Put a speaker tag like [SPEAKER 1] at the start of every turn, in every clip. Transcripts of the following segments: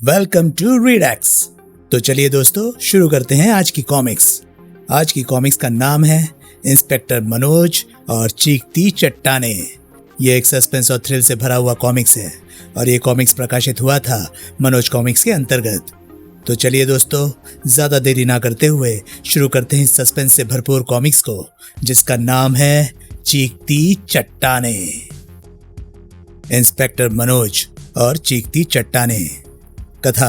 [SPEAKER 1] Welcome to रीडैक्स। तो चलिए दोस्तों शुरू करते हैं आज की कॉमिक्स। आज की कॉमिक्स का नाम है इंस्पेक्टर मनोज और चीखती चट्टाने। ये एक सस्पेंस और थ्रिल से भरा हुआ कॉमिक्स है और ये कॉमिक्स प्रकाशित हुआ था मनोज कॉमिक्स के अंतर्गत। तो चलिए दोस्तों ज्यादा देरी ना करते हुए शुरू करते हैं इस सस्पेंस से भरपूर कॉमिक्स को, जिसका नाम है चीखती चट्टाने। इंस्पेक्टर मनोज और चीखती चट्टाने। कथा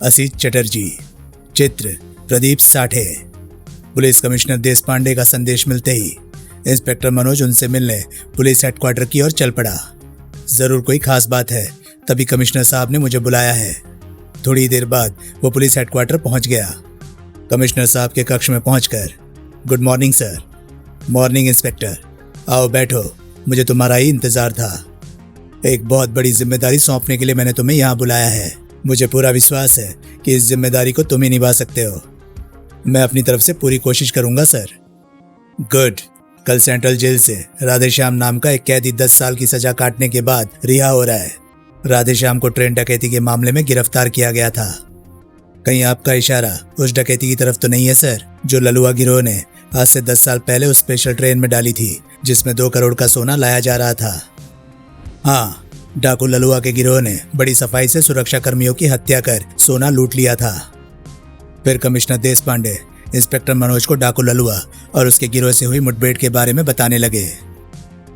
[SPEAKER 1] असित चटर्जी। चित्र प्रदीप साठे। पुलिस कमिश्नर देश पांडे का संदेश मिलते ही इंस्पेक्टर मनोज उनसे मिलने पुलिस हेडक्वार्टर की ओर चल पड़ा। जरूर कोई खास बात है, तभी कमिश्नर साहब ने मुझे बुलाया है। थोड़ी देर बाद वो पुलिस हेडक्वार्टर पहुंच गया। कमिश्नर साहब के कक्ष में पहुंचकर, good morning sir. Morning inspector, आओ बैठो, मुझे तुम्हारा ही इंतजार था। एक बहुत बड़ी जिम्मेदारी सौंपने के लिए मैंने तुम्हें यहाँ बुलाया है। मुझे पूरा विश्वास है कि इस जिम्मेदारी को तुम ही निभा सकते हो। मैं अपनी तरफ से पूरी कोशिश करूंगा सर। गुड। कल सेंट्रल जेल से राधेश्याम नाम का एक कैदी 10 साल की सजा काटने के बाद रिहा हो रहा है। राधेश्याम को ट्रेन डकैती के मामले में गिरफ्तार किया गया था। कहीं आपका इशारा उस डकैती की तरफ तो नहीं है सर, जो ललुआ गिरोह ने आज से 10 साल पहले उस स्पेशल ट्रेन में डाली थी जिसमें 2 करोड़ का सोना लाया जा रहा था? हाँ, डाकू ललुआ के गिरोह ने बड़ी सफाई से सुरक्षा कर्मियों की हत्या कर सोना लूट लिया था। फिर कमिश्नर देश पांडे इंस्पेक्टर मनोज को डाकू ललुआ और उसके गिरोह से हुई मुठभेड़ के बारे में बताने लगे।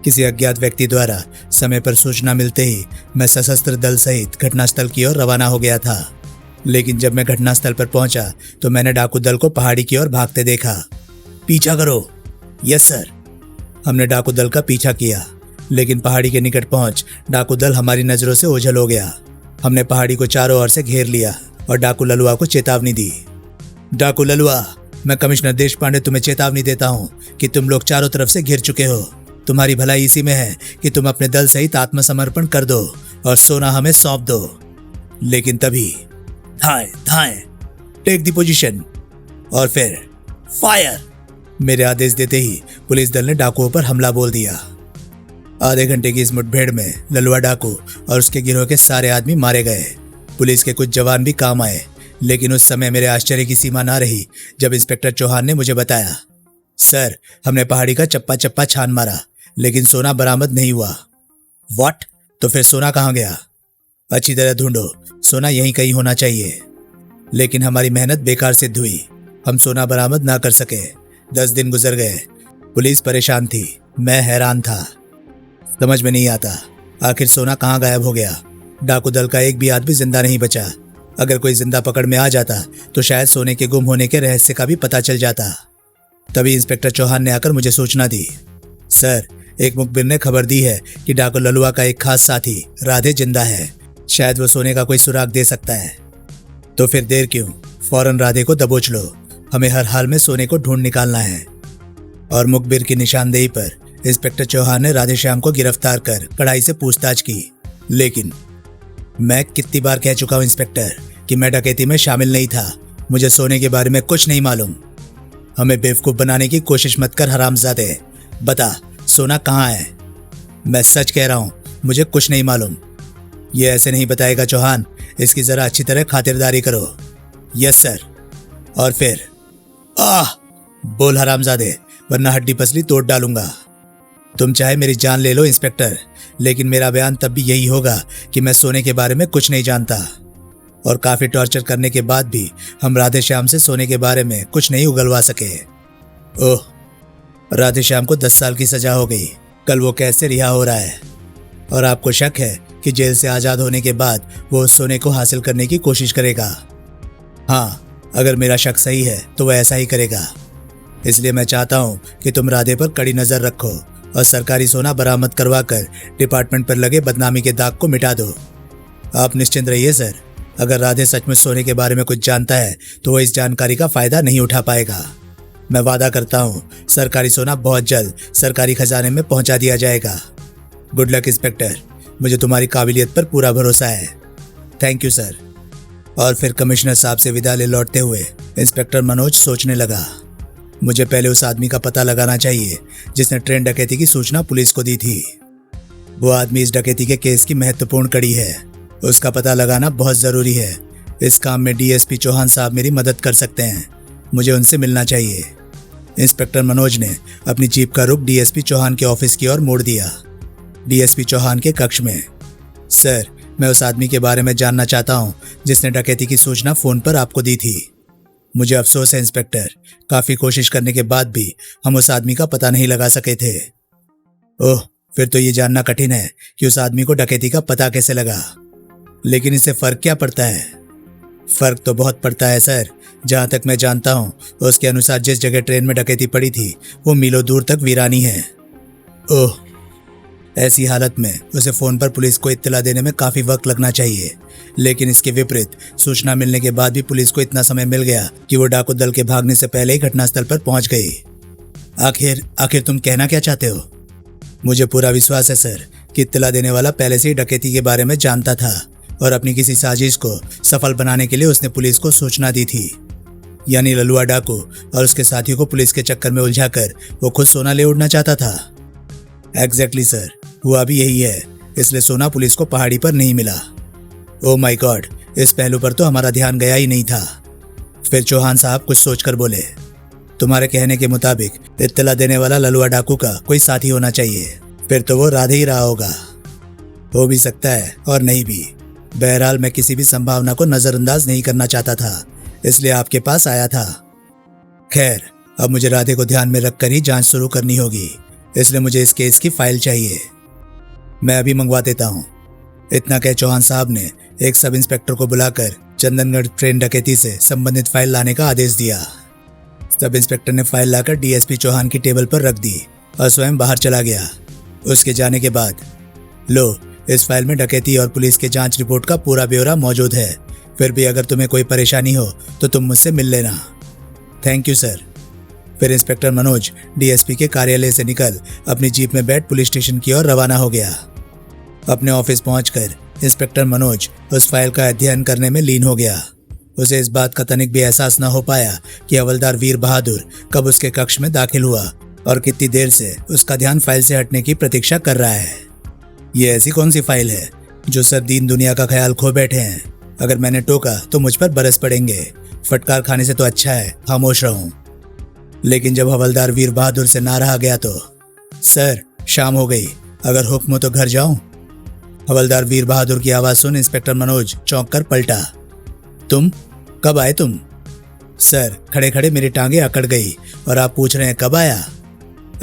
[SPEAKER 1] किसी अज्ञात व्यक्ति द्वारा समय पर सूचना मिलते ही मैं सशस्त्र दल सहित घटनास्थल की ओर रवाना हो गया था। लेकिन जब मैं घटनास्थल पर पहुंचा तो मैंने डाकू दल को पहाड़ी की ओर भागते देखा। पीछा करो। Yes sir. हमने डाकू दल का पीछा किया, लेकिन पहाड़ी के निकट पहुंच डाकू दल हमारी नजरों से ओझल हो गया। हमने पहाड़ी को चारों ओर से घेर लिया और डाकू ललुआ को चेतावनी दी। डाकू ललुआ, मैं कमिश्नर देश पांडे तुम्हें चेतावनी देता हूँ कि तुम लोग चारों तरफ से घिर चुके हो। तुम्हारी भलाई इसी में है कि तुम अपने दल सहित आत्मसमर्पण कर दो और सोना हमें सौंप दो। लेकिन तभी धाएं धाएं, टेक द पोजीशन और फिर फायर। मेरे आदेश देते ही पुलिस दल ने डाकुओं पर हमला बोल दिया। आधे घंटे की इस मुठभेड़ में ललुआ डाकू और उसके गिरोह के सारे आदमी मारे गए। पुलिस के कुछ जवान भी काम आए, लेकिन उस समय मेरे आश्चर्य की सीमा ना रही जब इंस्पेक्टर चौहान ने मुझे बताया, सर हमने पहाड़ी का चप्पा चप्पा छान मारा लेकिन सोना बरामद नहीं हुआ। व्हाट? तो फिर सोना कहाँ गया? अच्छी तरह ढूंढो, सोना यहीं कहीं होना चाहिए। लेकिन हमारी मेहनत बेकार सिद्ध हुई। हम सोना बरामद ना कर सके। 10 दिन गुजर गए। पुलिस परेशान थी, मैं हैरान था। समझ में नहीं आता आखिर सोना कहाँ गायब हो गया। डाकू दल का एक भी आदमी जिंदा नहीं बचा। अगर कोई जिंदा पकड़ में आ जाता तो शायद सोने के गुम होने के रहस्य का भी पता चल जाता। तभी इंस्पेक्टर चौहान ने आकर मुझे सूचना दी, सर एक मुखबिर ने खबर दी है कि डाकू ललुआ का एक खास साथी राधे जिंदा है। शायद वो सोने का कोई सुराग दे सकता है। तो फिर देर क्यों, फौरन राधे को दबोच लो। हमें हर हाल में सोने को ढूंढ निकालना है। और मुखबिर की निशानदेही पर इंस्पेक्टर चौहान ने राधेश्याम को गिरफ्तार कर कड़ाई से पूछताछ की। लेकिन मैं कितनी बार कह चुका हूं इंस्पेक्टर कि मैं डकैती में शामिल नहीं था। मुझे सोने के बारे में कुछ नहीं मालूम। हमें बेवकूफ बनाने की कोशिश मत कर हरामजादे। बता सोना कहाँ है? मैं सच कह रहा हूं, मुझे कुछ नहीं मालूम। ये ऐसे नहीं बताएगा चौहान, इसकी जरा अच्छी तरह खातिरदारी करो। Yes sir. और फिर बोल हरामजादे, वरना हड्डी पसली तोड़ डालूंगा। तुम चाहे मेरी जान ले लो इंस्पेक्टर, लेकिन मेरा बयान तब भी यही होगा कि मैं सोने के बारे में कुछ नहीं जानता। और काफी टॉर्चर करने के बाद भी हम राधेश्याम से सोने के बारे में कुछ नहीं उगलवा सके। ओह, राधेश्याम को 10 साल की सजा हो गई। कल वो कैद से रिहा हो रहा है और आपको शक है कि जेल से आजाद होने के बाद वो उस सोने को हासिल करने की कोशिश करेगा। हाँ, अगर मेरा शक सही है तो वह ऐसा ही करेगा। इसलिए मैं चाहता हूँ कि तुम राधे पर कड़ी नजर रखो और सरकारी सोना बरामद करवा कर डिपार्टमेंट पर लगे बदनामी के दाग को मिटा दो। आप निश्चिंत रहिए सर, अगर राधे सच में सोने के बारे में कुछ जानता है तो वो इस जानकारी का फायदा नहीं उठा पाएगा। मैं वादा करता हूँ सरकारी सोना बहुत जल्द सरकारी खजाने में पहुंचा दिया जाएगा। गुड लक इंस्पेक्टर, मुझे तुम्हारी काबिलियत पर पूरा भरोसा है। Thank you sir. और फिर कमिश्नर साहब से विदा ले लौटते हुए इंस्पेक्टर मनोज सोचने लगा, मुझे पहले उस आदमी का पता लगाना चाहिए जिसने ट्रेन डकैती की सूचना पुलिस को दी थी। वो आदमी इस डकैती के केस की महत्वपूर्ण कड़ी है। उसका पता लगाना बहुत जरूरी है, इस काम में डीएसपी चौहान साहब मेरी मदद कर सकते हैं। मुझे उनसे मिलना चाहिए। इंस्पेक्टर मनोज ने अपनी जीप का रुख डीएसपी चौहान के ऑफिस की ओर मोड़ दिया। डीएसपी चौहान के कक्ष में। सर, मैं उस आदमी के बारे में जानना चाहता हूं जिसने डकैती की सूचना फोन पर आपको दी थी। मुझे अफसोस है इंस्पेक्टर, काफी कोशिश करने के बाद भी हम उस आदमी का पता नहीं लगा सके थे। ओह, फिर तो ये जानना कठिन है कि उस आदमी को डकैती का पता कैसे लगा। लेकिन इससे फर्क क्या पड़ता है? फर्क तो बहुत पड़ता है सर। जहां तक मैं जानता हूं, उसके अनुसार जिस जगह ट्रेन में डकैती पड़ी थी वो मीलों दूर तक वीरानी है। ओह, ऐसी हालत में उसे फोन पर पुलिस को इत्तला देने में काफी वक्त लगना चाहिए। लेकिन इसके विपरीत सूचना मिलने के बाद भी पुलिस को इतना समय मिल गया कि वो डाकू दल के भागने से पहले ही घटनास्थल पर पहुंच गई। आखिर तुम कहना क्या चाहते हो? मुझे पूरा विश्वास है सर कि इत्तला देने वाला पहले से ही डकैती के बारे में जानता था और अपनी किसी साजिश को सफल बनाने के लिए उसने पुलिस को सूचना दी थी। यानी ललुआ डाकू और उसके साथियों को पुलिस के चक्कर में उलझाकर वो खुद सोना ले उड़ना चाहता था। एग्जैक्टली सर, हुआ भी यही है। इसलिए सोना पुलिस को पहाड़ी पर नहीं मिला। ओह माय गॉड, इस पहलू पर तो हमारा ध्यान गया ही नहीं था। फिर चौहान साहब कुछ सोचकर बोले, तुम्हारे कहने के मुताबिक इत्तला देने वाला ललुआ डाकू का कोई साथी होना चाहिए। फिर तो वो राधे ही रहा होगा। हो भी सकता है और नहीं भी। बहरहाल मैं किसी भी संभावना को नजरअंदाज नहीं करना चाहता था, इसलिए आपके पास आया था। खैर, अब मुझे राधे को ध्यान में रखकर ही जांच शुरू करनी होगी, इसलिए मुझे इस केस की फाइल चाहिए। मैं अभी मंगवा देता हूँ। इतना कह चौहान साहब ने एक सब इंस्पेक्टर को बुलाकर चंदनगढ़ ट्रेन डकैती से संबंधित फाइल लाने का आदेश दिया। सब इंस्पेक्टर ने फाइल लाकर डीएसपी चौहान की टेबल पर रख दी और स्वयं बाहर चला गया। उसके जाने के बाद, लो, इस फाइल में डकैती और पुलिस के जांच रिपोर्ट का पूरा ब्यौरा मौजूद है। फिर भी अगर तुम्हें कोई परेशानी हो तो तुम मुझसे मिल लेना। Thank you sir. फिर इंस्पेक्टर मनोज डीएसपी के कार्यालय से निकल अपनी जीप में बैठ पुलिस स्टेशन की ओर रवाना हो गया। अपने ऑफिस पहुंचकर इंस्पेक्टर मनोज उस फाइल का अध्ययन करने में लीन हो गया। उसे इस बात का तनिक भी एहसास न हो पाया कि हवलदार वीर बहादुर कब उसके कक्ष में दाखिल हुआ और कितनी देर से उसका ध्यान फाइल से हटने की प्रतीक्षा कर रहा है। ये ऐसी कौन सी फाइल है जो सर दीन दुनिया का ख्याल खो बैठे हैं? अगर मैंने टोका तो मुझ पर बरस पड़ेंगे। फटकार खाने से तो अच्छा है खामोश रहूं। लेकिन जब हवलदार वीर बहादुर से ना रहा गया तो, सर, शाम हो गई, अगर हुक्म हो तो घर जाऊं? हवलदार वीर बहादुर की आवाज सुन इंस्पेक्टर मनोज चौंक कर पलटा। तुम कब आए तुम? सर, खड़े खड़े मेरी टांगे अकड़ गई और आप पूछ रहे हैं कब आया?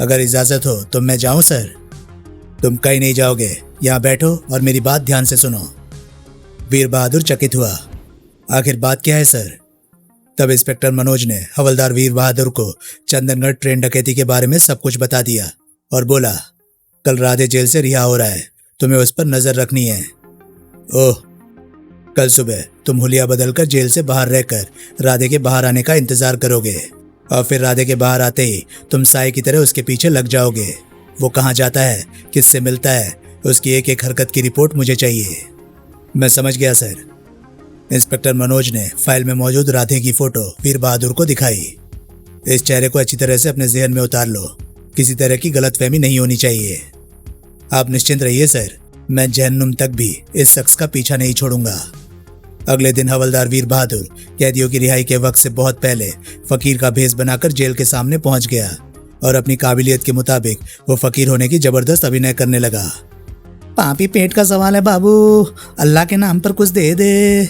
[SPEAKER 1] अगर इजाजत हो तो मैं जाऊं सर? तुम कहीं नहीं जाओगे, यहाँ बैठो और मेरी बात ध्यान से सुनो। वीर बहादुर चकित हुआ। आखिर बात क्या है सर? तब इंस्पेक्टर मनोज ने हवलदार वीर बहादुर को चंदनगढ़ ट्रेन डकैती के बारे में सब कुछ बता दिया और बोला, कल राधे जेल से रिहा हो रहा है, तुम्हें उस पर नजर रखनी है। ओह, कल सुबह तुम हुलिया बदलकर जेल से बाहर रहकर राधे के बाहर आने का इंतजार करोगे और फिर राधे के बाहर आते ही तुम साई की तरह उसके पीछे लग जाओगे। वो कहाँ जाता है, किससे मिलता है, उसकी एक एक हरकत की रिपोर्ट मुझे चाहिए। मैं समझ गया सर। इंस्पेक्टर मनोज ने फाइल में मौजूद राधे की फोटो वीर बहादुर को दिखाई। इस चेहरे को अच्छी तरह से अपने जहन में उतार लो, किसी तरह की गलतफहमी नहीं होनी चाहिए। आप निश्चिंत रहिए सर, मैं जहन्नुम तक भी इस शख्स का पीछा नहीं छोड़ूंगा। अगले दिन हवलदार वीर बहादुर कैदियों की रिहाई के वक्त से बहुत पहले फकीर का भेष बनाकर जेल के सामने पहुंच गया और अपनी काबिलियत के मुताबिक वो फकीर होने की जबरदस्त अभिनय करने लगा। पापी पेट का सवाल है बाबू, अल्लाह के नाम पर कुछ दे दे।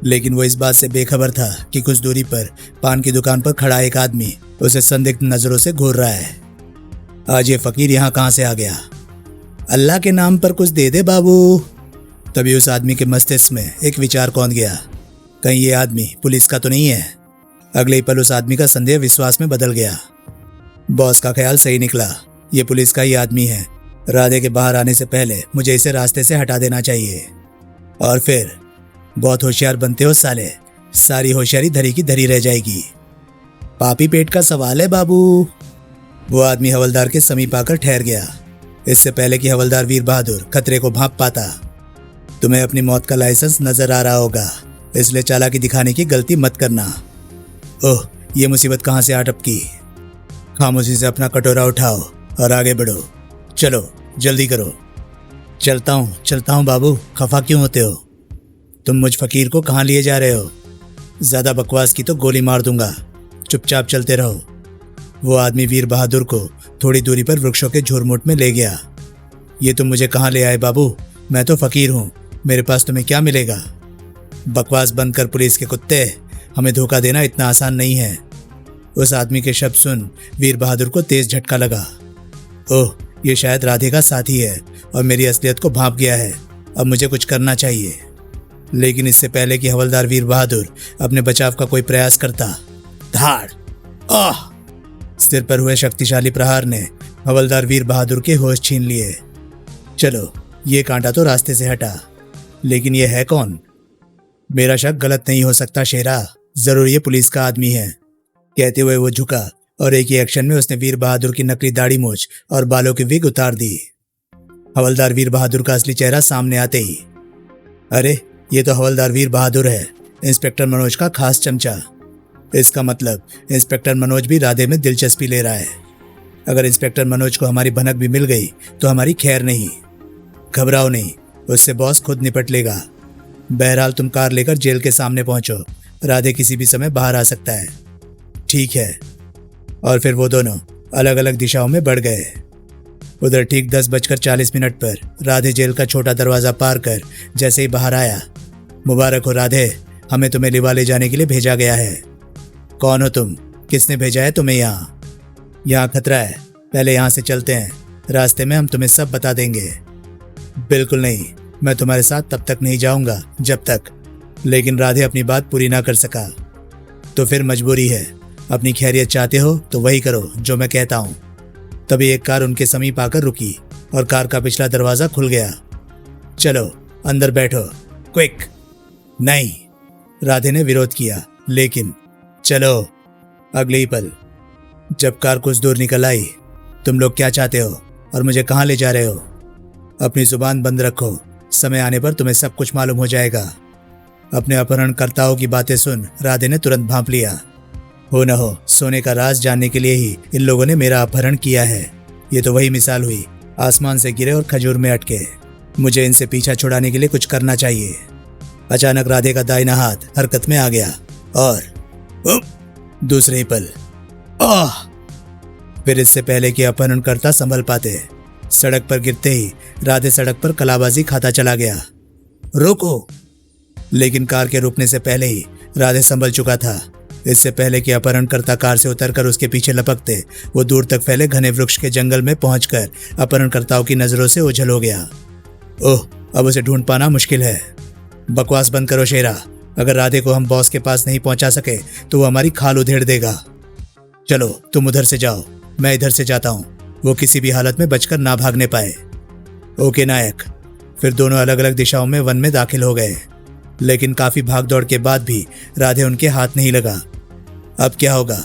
[SPEAKER 1] लेकिन वो इस बात से बेखबर था कि कुछ दूरी पर पान की दुकान पर खड़ा एक आदमी उसे संदिग्ध नजरों से घूर रहा है। आज ये फकीर यहाँ कहाँ से आ गया? अल्लाह के नाम पर कुछ दे दे बाबू। तभी उस आदमी के मस्तिष्क में एक विचार कौंध गया, कहीं ये आदमी पुलिस का तो नहीं है? अगले ही पल उस आदमी का संदेह विश्वास में बदल गया। बॉस का ख्याल सही निकला, ये पुलिस का ही आदमी है। राधे के बाहर आने से पहले मुझे इसे रास्ते से हटा देना चाहिए। और फिर बहुत होशियार बनते हो साले, सारी होशियारी धरी की धरी रह जाएगी। पापी पेट का सवाल है बाबू। वो आदमी हवलदार के समीप आकर ठहर गया, इससे पहले कि हवलदार वीर बहादुर खतरे को भांप पाता। तुम्हें अपनी मौत का लाइसेंस नजर आ रहा होगा, इसलिए चालाकी दिखाने की गलती मत करना। ओह, ये मुसीबत कहाँ से आ टपकी। खामोशी से अपना कटोरा उठाओ और आगे बढ़ो। चलो जल्दी करो। चलता हूँ बाबू, खफा क्यों होते हो? तुम मुझ फकीर को कहाँ लिए जा रहे हो? ज्यादा बकवास की तो गोली मार दूंगा, चुपचाप चलते रहो। वो आदमी वीर बहादुर को थोड़ी दूरी पर वृक्षों के झुरमुट में ले गया। ये तुम मुझे कहाँ ले आए बाबू? मैं तो फकीर हूँ, मेरे पास तुम्हें क्या मिलेगा? बकवास बंद कर पुलिस के कुत्ते, हमें धोखा देना इतना आसान नहीं है। उस आदमी के शब्द सुन वीर बहादुर को तेज झटका लगा। ओह, ये शायद राधे का साथी है और मेरी असलियत को भांप गया है। अब मुझे कुछ करना चाहिए। लेकिन इससे पहले कि हवलदार वीर बहादुर अपने बचाव का कोई प्रयास करता, धाड़! आह! सिर पर हुए शक्तिशाली प्रहार ने हवलदार वीर बहादुर के होश छीन लिए। चलो, ये कांटा तो रास्ते से हटा, लेकिन ये है कौन? मेरा शक गलत नहीं हो सकता शेरा, जरूर ये पुलिस का आदमी है। कहते हुए वो झुका और एक ही एक्शन में उसने वीर बहादुर की नकली दाढ़ी मूंछ और बालों की विग उतार दी। हवलदार वीर बहादुर का असली चेहरा सामने आते ही, अरे ये तो हवलदार वीर बहादुर है, इंस्पेक्टर मनोज का खास चमचा। इसका मतलब इंस्पेक्टर मनोज भी राधे में दिलचस्पी ले रहा है। अगर इंस्पेक्टर मनोज को हमारी भनक भी मिल गई तो हमारी खैर नहीं। घबराओ नहीं, उससे बॉस खुद निपट लेगा। बहरहाल तुम कार लेकर जेल के सामने पहुंचो, राधे किसी भी समय बाहर आ सकता है। ठीक है। और फिर वो दोनों अलग अलग दिशाओं में बढ़ गए। उधर ठीक 10:40 पर राधे जेल का छोटा दरवाजा पार कर जैसे ही बाहर आया, मुबारक हो राधे, हमें तुम्हें लिवा ले जाने के लिए भेजा गया है। कौन हो तुम? किसने भेजा है तुम्हें यहाँ? यहाँ खतरा है, पहले यहाँ से चलते हैं, रास्ते में हम तुम्हें सब बता देंगे। बिल्कुल नहीं, मैं तुम्हारे साथ तब तक नहीं जाऊंगा जब तक। लेकिन राधे अपनी बात पूरी ना कर सका। तो फिर मजबूरी है, अपनी खैरियत चाहते हो तो वही करो जो मैं कहता हूँ। तभी एक कार उनके समीप आकर रुकी और कार का पिछला दरवाजा खुल गया। चलो अंदर बैठो, क्विक। नहीं, राधे ने विरोध किया, लेकिन चलो। अगले ही पल जब कार कुछ दूर निकल आई, तुम लोग क्या चाहते हो और मुझे कहाँ ले जा रहे हो? अपनी जुबान बंद रखो, समय आने पर तुम्हें सब कुछ मालूम हो जाएगा। अपने अपहरणकर्ताओं की बातें सुन राधे ने तुरंत भांप लिया। हो न हो सोने का राज जानने के लिए ही इन लोगों ने मेरा अपहरण किया है। ये तो वही मिसाल हुई, आसमान से गिरे और खजूर में अटके। मुझे इनसे पीछा छुड़ाने के लिए कुछ करना चाहिए। अचानक राधे का दाहिना हाथ हरकत में आ गया और दूसरे ही पल आह! फिर इससे पहले कि अपहरणकर्ता संभल पाते, सड़क पर गिरते ही राधे सड़क पर कलाबाजी खाता चला गया। रोको! लेकिन कार के रुकने से पहले ही राधे संभल चुका था। इससे पहले कि अपहरणकर्ता कार से उतरकर उसके पीछे लपकते, वो दूर तक फैले घने वृक्ष के जंगल में पहुंचकर अपहरणकर्ताओं की नजरों से ओझल हो गया। ओह, अब उसे ढूंढ पाना मुश्किल है। बकवास बंद करो शेरा, अगर राधे को हम बॉस के पास नहीं पहुंचा सके तो वो हमारी खाल उधेड़ देगा। चलो तुम उधर से जाओ, मैं इधर से जाता हूँ, वो किसी भी हालत में बचकर ना भागने पाए। ओके नायक। फिर दोनों अलग अलग दिशाओं में वन में दाखिल हो गए, लेकिन काफी भागदौड़ के बाद भी राधे उनके हाथ नहीं लगा। अब क्या होगा?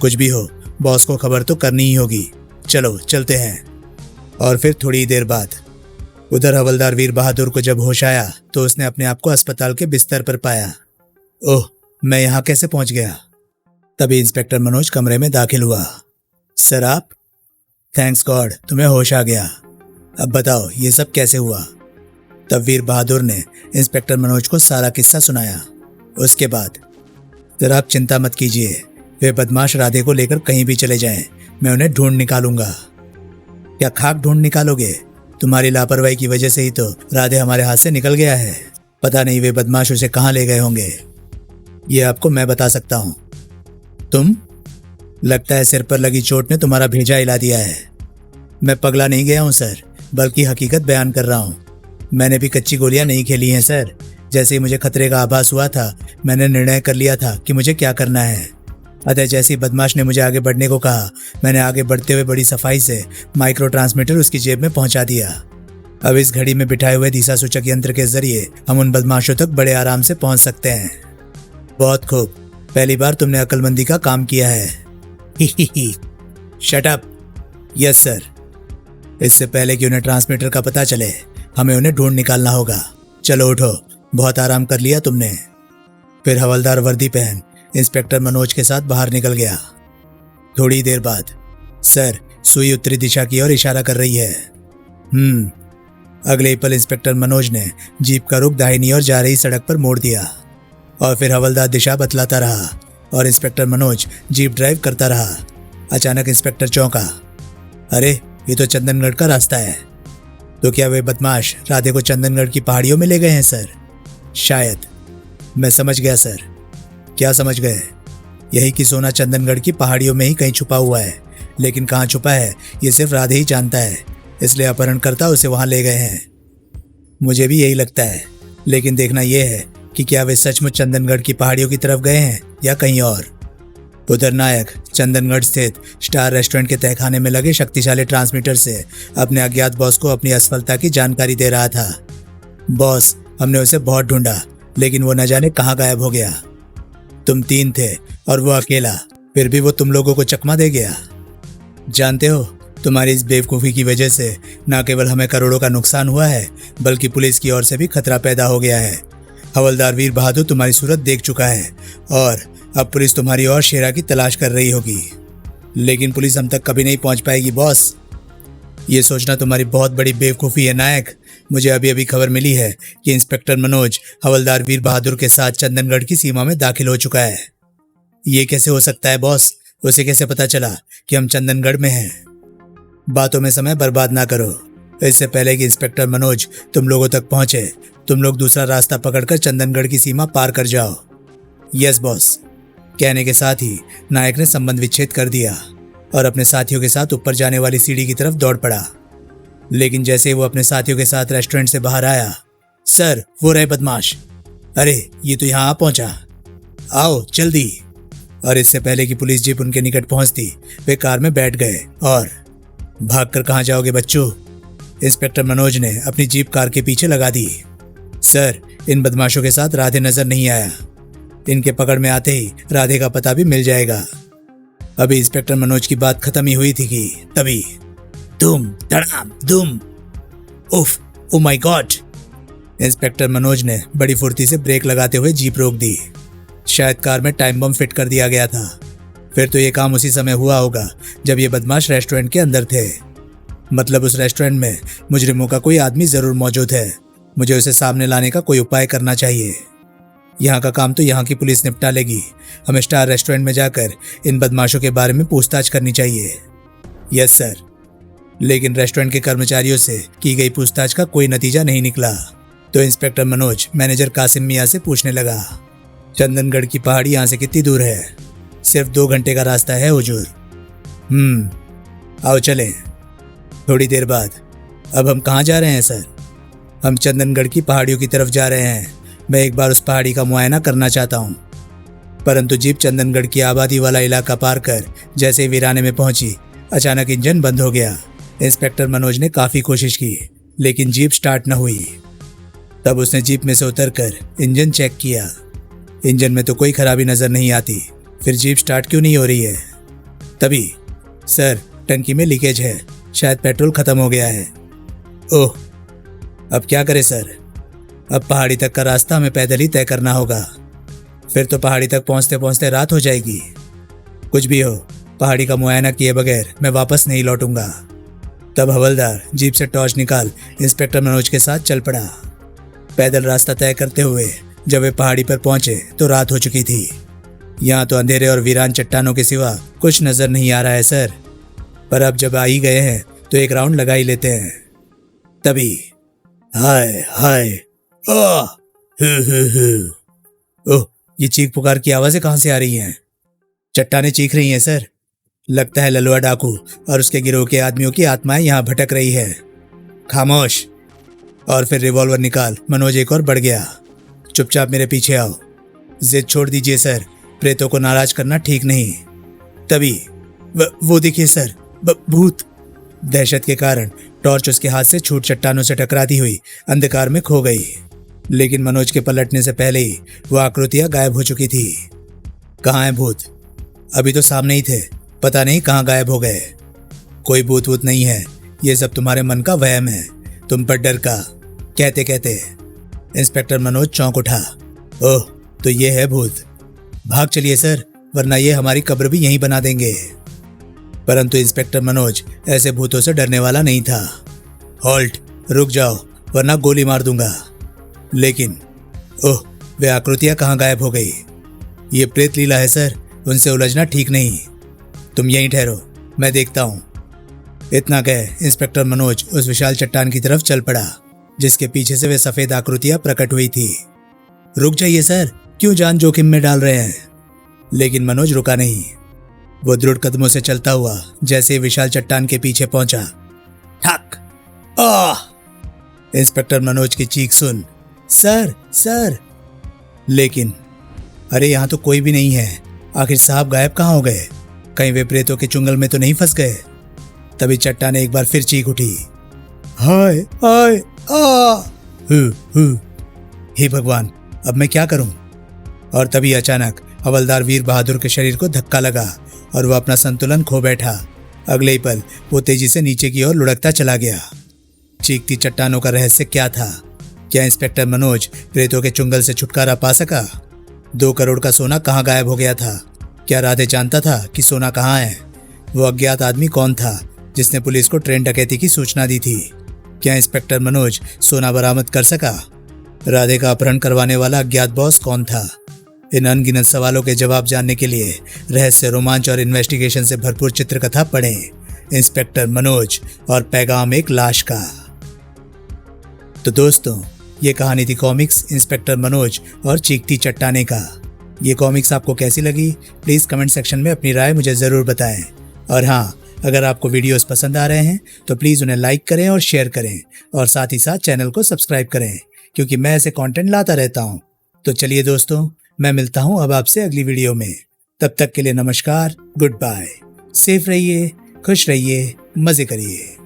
[SPEAKER 1] कुछ भी हो, बॉस को खबर तो करनी ही होगी। चलो चलते हैं। और फिर थोड़ी देर बाद उधर हवलदार वीर बहादुर को जब होश आया तो उसने अपने आप को अस्पताल के बिस्तर पर पाया। ओह, मैं यहाँ कैसे पहुंच गया? तभी इंस्पेक्टर मनोज कमरे में दाखिल हुआ। सर आप? थैंक्स गॉड, तुम्हें होश आ गया। अब बताओ ये सब कैसे हुआ? तब वीर बहादुर ने इंस्पेक्टर मनोज को सारा किस्सा सुनाया। उसके बाद, सर आप चिंता मत कीजिए, वे बदमाश राधे को लेकर कहीं भी चले जाएं, मैं उन्हें ढूंढ निकालूंगा। क्या खाक ढूंढ निकालोगे? तुम्हारी लापरवाही की वजह से ही तो राधे हमारे हाथ से निकल गया है। पता नहीं वे बदमाश उसे कहाँ ले गए होंगे। ये आपको मैं बता सकता हूँ। तुम? लगता है सिर पर लगी चोट ने तुम्हारा भेजा हिला दिया है। मैं पगला नहीं गया हूँ सर, बल्कि हकीकत बयान कर रहा हूँ। मैंने भी कच्ची गोलियां नहीं खेली हैं सर। जैसे ही मुझे खतरे का आभास हुआ था, मैंने निर्णय कर लिया था कि मुझे क्या करना है। अतः जैसे ही बदमाश ने मुझे आगे बढ़ने को कहा, मैंने आगे बढ़ते हुए बड़ी सफाई से माइक्रो ट्रांसमीटर उसकी जेब में पहुंचा दिया। अब इस घड़ी में बिठाए हुए दिशा सूचक यंत्र के जरिए हम उन बदमाशों तक बड़े आराम से पहुंच सकते हैं। बहुत खूब, पहली बार तुमने अक्लमंदी का काम किया है। Shut up. Yes sir. इससे पहले कि उन्हें ट्रांसमीटर का पता चले, हमें उन्हें ढूंढ निकालना होगा। चलो उठो, बहुत आराम कर लिया तुमने। फिर हवलदार वर्दी पहन इंस्पेक्टर मनोज के साथ बाहर निकल गया। थोड़ी देर बाद, सर सुई उत्तरी दिशा की ओर इशारा कर रही है। अगले ही पल इंस्पेक्टर मनोज ने जीप का रुख दाहिनी ओर जा रही सड़क पर मोड़ दिया और फिर हवलदार दिशा बतलाता रहा और इंस्पेक्टर मनोज जीप ड्राइव करता रहा। अचानक इंस्पेक्टर चौंका। अरे, ये तो चंदनगढ़ का रास्ता है। तो क्या वे बदमाश राधे को चंदनगढ़ की पहाड़ियों में ले गए हैं सर? शायद। मैं समझ गया सर। क्या समझ गए? यही कि सोना चंदनगढ़ की पहाड़ियों में ही कहीं छुपा हुआ है, लेकिन कहाँ छुपा है ये सिर्फ राधे ही जानता है, इसलिए अपहरणकर्ता उसे वहां ले गए हैं। मुझे भी यही लगता है, लेकिन देखना यह है कि क्या वे सचमुच चंदनगढ़ की पहाड़ियों की तरफ गए हैं या कहीं और। उधर नायक चंदनगढ़ स्थित स्टार रेस्टोरेंट के तहखाने में लगे शक्तिशाली ट्रांसमीटर से अपने अज्ञात बॉस को अपनी असफलता की जानकारी दे रहा था। बॉस, हमने उसे बहुत ढूंढा, लेकिन वो न जाने कहाँ गायब हो गया। तुम 3 थे और वो अकेला, फिर भी वो तुम लोगों को चकमा दे गया। जानते हो, तुम्हारी इस बेवकूफ़ी की वजह से न केवल हमें करोड़ों का नुकसान हुआ है, बल्कि पुलिस की ओर से भी खतरा पैदा हो गया है। हवलदार वीर बहादुर तुम्हारी सूरत देख चुका है और अब पुलिस तुम्हारी और शेरा की तलाश कर रही होगी, लेकिन पुलिस हम तक कभी नहीं पहुंच पाएगी बॉस। ये सोचना तुम्हारी बहुत बड़ी बेवकूफ़ी है नायक। मुझे अभी अभी खबर मिली है कि इंस्पेक्टर मनोज हवलदार वीर बहादुर के साथ चंदनगढ़ की सीमा में दाखिल हो चुका है। ये कैसे हो सकता है बॉस? उसे कैसे पता चला कि हम चंदनगढ़ में हैं? बातों में समय बर्बाद ना करो। इससे पहले कि इंस्पेक्टर मनोज तुम लोगों तक पहुंचे, तुम लोग दूसरा रास्ता पकड़कर चंदनगढ़ की सीमा पार कर जाओ। Yes boss. कहने के साथ ही नायक ने संबंध विच्छेद कर दिया और अपने साथियों के साथ ऊपर जाने वाली सीढ़ी की तरफ दौड़ पड़ा। लेकिन जैसे ही वो अपने साथियों के साथ रेस्टोरेंट से बाहर आया, सर, वो रहे बदमाश। अरे, ये तो यहाँ आ पहुंचा। आओ जल्दी। और इससे पहले कि पुलिस जीप उनके निकट पहुंचती, वे कार में बैठ गए और भागकर कहाँ जाओगे बच्चों? इंस्पेक्टर मनोज ने अपनी जीप कार के पीछे लगा दी। सर, इन बदमाशों के साथ राधे नजर नहीं आया। इनके पकड़ में आते ही राधे का पता भी मिल जाएगा। अभी इंस्पेक्टर मनोज की बात खत्म ही हुई थी कि तभी धूम धड़ाम धूम। उफ, oh my God. Inspector Manoj ने बड़ी फुर्ती से ब्रेक लगाते हुए जीप रोक दी। शायद कार में टाइम बम फिट कर दिया गया था। फिर तो ये काम उसी समय हुआ होगा जब ये बदमाश रेस्टोरेंट के अंदर थे। मतलब उस रेस्टोरेंट में मुजरिमों का कोई आदमी जरूर मौजूद है। मुझे उसे सामने लाने का कोई उपाय करना चाहिए। यहाँ का काम तो यहाँ की पुलिस निपटा लेगी। हमें स्टार रेस्टोरेंट में जाकर इन बदमाशों के बारे में पूछताछ करनी चाहिए। Yes sir. लेकिन रेस्टोरेंट के कर्मचारियों से की गई पूछताछ का कोई नतीजा नहीं निकला, तो इंस्पेक्टर मनोज मैनेजर कासिम मियाँ से पूछने लगा, चंदनगढ़ की पहाड़ी यहाँ से कितनी दूर है? सिर्फ 2 घंटे का रास्ता है हुजूर। आओ चलें। थोड़ी देर बाद। अब हम कहाँ जा रहे हैं सर? हम चंदनगढ़ की पहाड़ियों की तरफ जा रहे हैं। मैं एक बार उस पहाड़ी का मुआयना करना चाहता हूँ। परंतु जीप चंदनगढ़ की आबादी वाला इलाका पार कर जैसे ही वीराने में पहुंची, अचानक इंजन बंद हो गया। इंस्पेक्टर मनोज ने काफ़ी कोशिश की, लेकिन जीप स्टार्ट न हुई। तब उसने जीप में से उतरकर इंजन चेक किया। इंजन में तो कोई खराबी नज़र नहीं आती, फिर जीप स्टार्ट क्यों नहीं हो रही है? तभी, सर, टंकी में लीकेज है, शायद पेट्रोल ख़त्म हो गया है। ओह, अब क्या करें सर? अब पहाड़ी तक का रास्ता हमें पैदल ही तय करना होगा। फिर तो पहाड़ी तक पहुंचते पहुंचते रात हो जाएगी। कुछ भी हो, पहाड़ी का मुआयना किए बगैर मैं वापस नहीं लौटूंगा। तब हवलदार जीप से टॉर्च निकाल इंस्पेक्टर मनोज के साथ चल पड़ा। पैदल रास्ता तय करते हुए जब वे पहाड़ी पर पहुंचे तो रात हो चुकी थी। यहाँ तो अंधेरे और वीरान चट्टानों के सिवा कुछ नजर नहीं आ रहा है सर, पर अब जब आ ही गए हैं तो एक राउंड लगा ही लेते हैं। तभी हाय हाय, ओह, ओह, ये चीख पुकार की आवाजें कहाँ से आ रही हैं? चट्टानें चीख रही हैं सर। लगता है ललुआ डाकू और उसके गिरोह के आदमियों की आत्माएं यहाँ भटक रही है। खामोश। और फिर रिवॉल्वर निकाल मनोज एक और बढ़ गया। चुपचाप मेरे पीछे आओ। जिद छोड़ दीजिए सर, प्रेतों को नाराज करना ठीक नहीं। तभी वो देखिए सर, भूत। दहशत के कारण टॉर्च उसके हाथ से छूट चट्टानों से टकराती हुई अंधकार में खो गई। लेकिन मनोज के पलटने से पहले ही वो आकृतियां गायब हो चुकी थी। कहाँ है भूत? अभी तो सामने ही थे, पता नहीं कहाँ गायब हो गए। कोई भूत वूत नहीं है, ये सब तुम्हारे मन का वहम है, तुम पर डर का। कहते कहते इंस्पेक्टर मनोज चौंक उठा। ओह, तो ये है भूत। भाग चलिए सर, वरना ये हमारी कब्र भी यहीं बना देंगे। परंतु इंस्पेक्टर मनोज ऐसे भूतों से डरने वाला नहीं था। हॉल्ट, रुक जाओ, वरना गोली मार दूंगा। लेकिन ओह, वे आकृतियां कहाँ गायब हो गई? ये प्रेत लीला है सर, उनसे उलझना ठीक नहीं। तुम यहीं ठहरो, मैं देखता हूँ। इतना कह इंस्पेक्टर मनोज उस विशाल चट्टान की तरफ चल पड़ा जिसके पीछे से वे सफेद आकृतियां प्रकट हुई थी। रुक जाइए सर, क्यों जान जोखिम में डाल रहे हैं? लेकिन मनोज रुका नहीं। वो दृढ़ कदमों से चलता हुआ जैसे ही विशाल चट्टान के पीछे पहुंचा, ठक! आह! इंस्पेक्टर मनोज की चीख सुन, सर सर! लेकिन अरे यहां तो कोई भी नहीं है। आखिर साहब गायब कहाँ हो गए? कहीं वे प्रेतों के चुंगल में तो नहीं फंस गए? तभी चट्टान एक बार फिर चीख उठी, हाय हाय आ! हु। हे भगवान, अब मैं क्या करूं? और तभी अचानक हवलदार वीर बहादुर के शरीर को धक्का लगा और वह अपना संतुलन खो बैठा। अगले ही पल वो तेजी से नीचे की ओर लुढ़कता चला गया। चीखती चट्टानों का रहस्य क्या था? क्या इंस्पेक्टर मनोज प्रेतों के चुंगल से छुटकारा पा सका? 2 करोड़ का सोना कहाँ गायब हो गया था? क्या राधे जानता था कि सोना कहाँ है? वो अज्ञात आदमी कौन था जिसने पुलिस को ट्रेन डकैती की सूचना दी थी? क्या इंस्पेक्टर मनोज सोना बरामद कर सका? राधे का अपहरण करवाने वाला अज्ञात बॉस कौन था? इन अनगिनत सवालों के जवाब जानने के लिए रहस्य, रोमांच और इन्वेस्टिगेशन से भरपूर चित्रकथा पढ़ें इंस्पेक्टर मनोज और पैगाम एक लाश का। तो दोस्तों, ये कहानी थी कॉमिक्स इंस्पेक्टर मनोज और चीखती चट्टाने का। ये कॉमिक्स आपको कैसी लगी? प्लीज़ कमेंट सेक्शन में अपनी राय मुझे ज़रूर बताएं। और हाँ, अगर आपको वीडियोस पसंद आ रहे हैं तो प्लीज़ उन्हें लाइक करें और शेयर करें और साथ ही साथ चैनल को सब्सक्राइब करें, क्योंकि मैं ऐसे कंटेंट लाता रहता हूँ। तो चलिए दोस्तों, मैं मिलता हूँ अब आपसे अगली वीडियो में। तब तक के लिए नमस्कार, गुड बाय। सेफ रहिए, खुश रहिए, मज़े करिए।